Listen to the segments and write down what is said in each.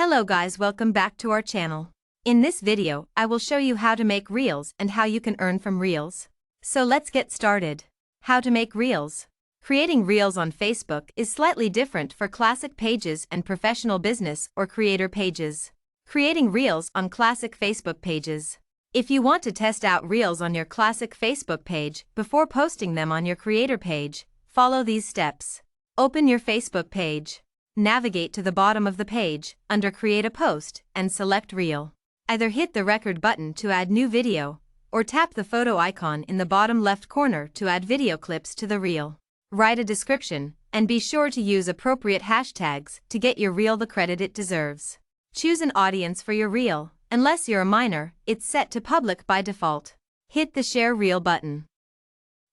Hello guys, welcome back to our channel. In this video, I will show you how to make reels and how you can earn from reels. So let's get started. How to make reels. Creating reels on Facebook is slightly different for classic pages and professional business or creator pages. Creating reels on classic Facebook pages. If you want to test out reels on your classic Facebook page before posting them on your creator page, follow these steps. Open your Facebook page. Navigate to the bottom of the page, under Create a Post, and select Reel. Either hit the record button to add new video, or tap the photo icon in the bottom left corner to add video clips to the reel. Write a description, and be sure to use appropriate hashtags to get your reel the credit it deserves. Choose an audience for your reel. Unless you're a minor, it's set to public by default. Hit the Share Reel button.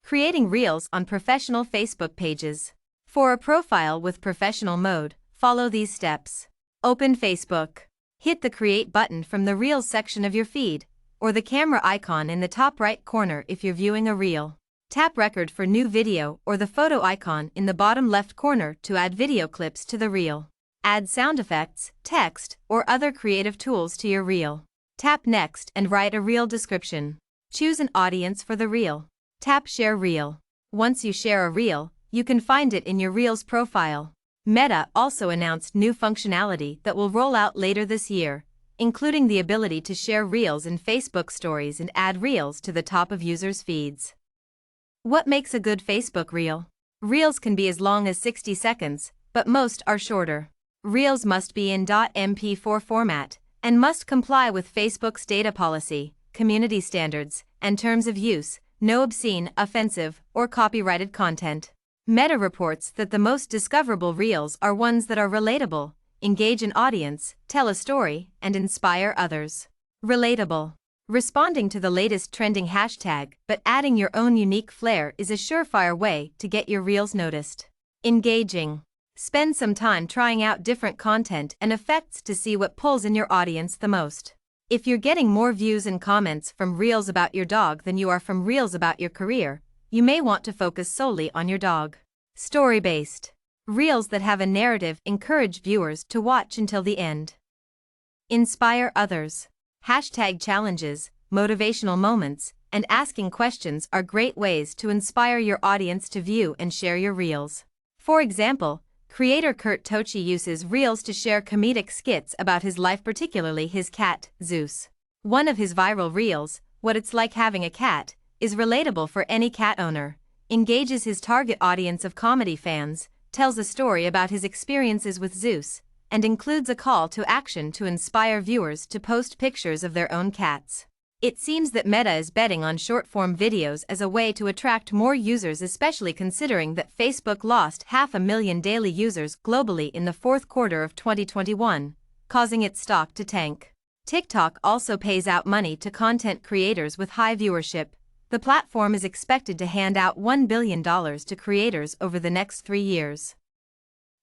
Creating reels on professional Facebook pages. For a profile with professional mode, follow these steps. Open Facebook. Hit the Create button from the Reels section of your feed, or the camera icon in the top right corner if you're viewing a reel. Tap Record for new video or the photo icon in the bottom left corner to add video clips to the reel. Add sound effects, text, or other creative tools to your reel. Tap Next and write a reel description. Choose an audience for the reel. Tap Share Reel. Once you share a reel, you can find it in your Reels profile. Meta also announced new functionality that will roll out later this year, including the ability to share reels in Facebook stories and add reels to the top of users' feeds. What makes a good Facebook reel? Reels can be as long as 60 seconds, but most are shorter. Reels must be in .mp4 format and must comply with Facebook's data policy, community standards, and terms of use, no obscene, offensive, or copyrighted content. Meta reports that the most discoverable reels are ones that are relatable, engage an audience, tell a story, and inspire others. Relatable. Responding to the latest trending hashtag but adding your own unique flair is a surefire way to get your reels noticed. Engaging. Spend some time trying out different content and effects to see what pulls in your audience the most. If you're getting more views and comments from reels about your dog than you are from reels about your career, you may want to focus solely on your dog. Story-based. Reels that have a narrative encourage viewers to watch until the end. Inspire others. Hashtag challenges, motivational moments, and asking questions are great ways to inspire your audience to view and share your reels. For example, creator Cyrpto uses reels to share comedic skits about his life, particularly his cat, Zeus. One of his viral reels, What It's Like Having a Cat, is relatable for any cat owner, engages his target audience of comedy fans, tells a story about his experiences with Zeus, and includes a call to action to inspire viewers to post pictures of their own cats. It seems that Meta is betting on short-form videos as a way to attract more users, especially considering that Facebook lost 500,000 daily users globally in the fourth quarter of 2021, causing its stock to tank. TikTok also pays out money to content creators with high viewership. The platform is expected to hand out $1 billion to creators over the next 3 years.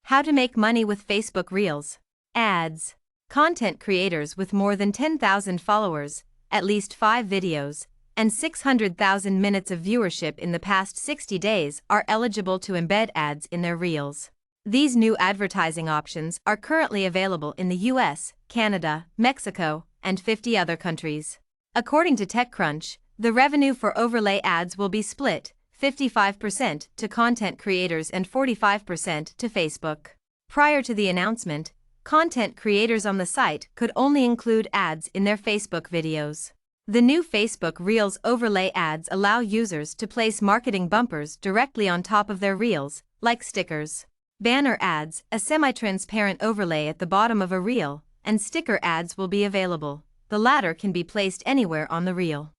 How to make money with Facebook Reels. Ads. Content creators with more than 10,000 followers, at least 5 videos, and 600,000 minutes of viewership in the past 60 days are eligible to embed ads in their reels. These new advertising options are currently available in the US, Canada, Mexico, and 50 other countries. According to TechCrunch, the revenue for overlay ads will be split 55% to content creators and 45% to Facebook. Prior to the announcement, content creators on the site could only include ads in their Facebook videos. The new Facebook Reels overlay ads allow users to place marketing bumpers directly on top of their reels, like stickers. Banner ads, a semi-transparent overlay at the bottom of a reel, and sticker ads will be available. The latter can be placed anywhere on the reel.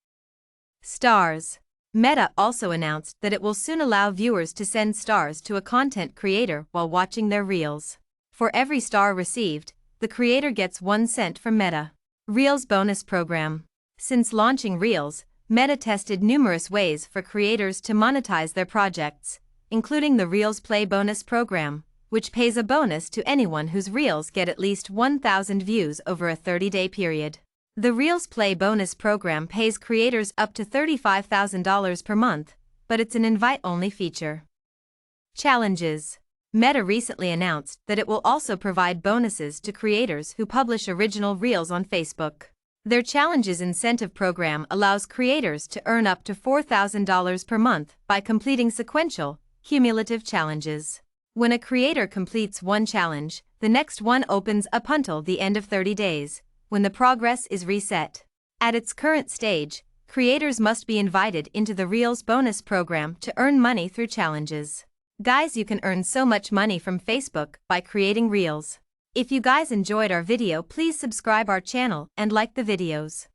Stars. Meta also announced that it will soon allow viewers to send stars to a content creator while watching their reels. For every star received, the creator gets 1 cent from Meta. Reels Bonus Program. Since launching Reels, Meta tested numerous ways for creators to monetize their projects, including the Reels Play Bonus Program, which pays a bonus to anyone whose reels get at least 1,000 views over a 30-day period. The Reels Play Bonus Program pays creators up to $35,000 per month, but it's an invite-only feature. Challenges. Meta recently announced that it will also provide bonuses to creators who publish original Reels on Facebook. Their Challenges incentive program allows creators to earn up to $4,000 per month by completing sequential, cumulative challenges. When a creator completes one challenge, the next one opens up until the end of 30 days, when the progress is reset. At its current stage, creators must be invited into the Reels bonus program to earn money through challenges. Guys, you can earn so much money from Facebook by creating Reels. If you guys enjoyed our video, please subscribe our channel and like the videos.